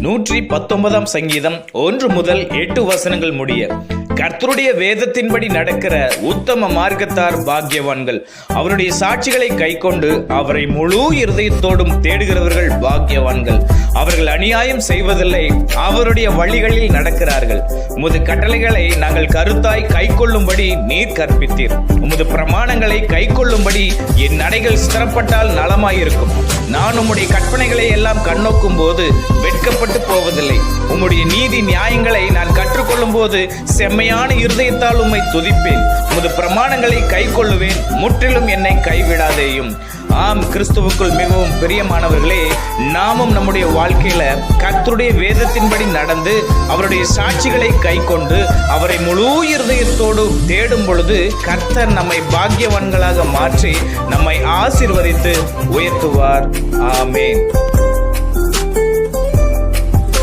119 சங்கீதம் 1 முதல் 8 வசனங்கள் முடிய. கர்த்தருடைய வேதத்தின்படி நடக்கிற உத்தம மார்க்கத்தார் பாக்கியவான்கள். அவருடைய சாட்சிகளை கைக்கொண்டு அவரை முழு இருதயத்தோடும் தேடுகிறவர்கள் பாக்கியவான்கள். அவர்கள் அநியாயம் செய்வதில்லை, அவருடைய வழிகளில் நடக்கிறார்கள். உமது கட்டளைகளை நாங்கள் கருத்தாய் கைக்கொள்ளும்படி நீர் கற்பித்தீர். உமது பிரமாணங்களை கைக்கொள்ளும்படி என் நடைகள் ஸ்திரப்பட்டால் நலமாயிருக்கும். நான் உம்முடைய கற்பனைகளை எல்லாம் கண்ணோக்கும் போது வெட்கப்பட்டு போவதில்லை. உம்முடைய நீதி நியாயங்களை நான் கற்றுக்கொள்ளும் போது செம்மையான இருதயத்தால் உம்மை துதிப்பேன். உமது பிரமாணங்களை கைக்கொள்ளுவேன், முற்றிலும் என்னை கைவிடாதேயும். ஆம், கிறிஸ்துவுக்குள் மிகவும் பிரியமானவர்களே, நாமும் நம்முடைய வாழ்க்கையில கர்த்தருடைய வேதத்தின்படி நடந்து அவருடைய சாட்சிகளை கைக்கொண்டு அவரை முழு இருதயத்தோடு தேடும் பொழுது கர்த்தர் நம்மை பாக்கியவான்களாக மாற்றி நம்மை ஆசீர்வதித்து உயர்த்துவார். ஆமென்.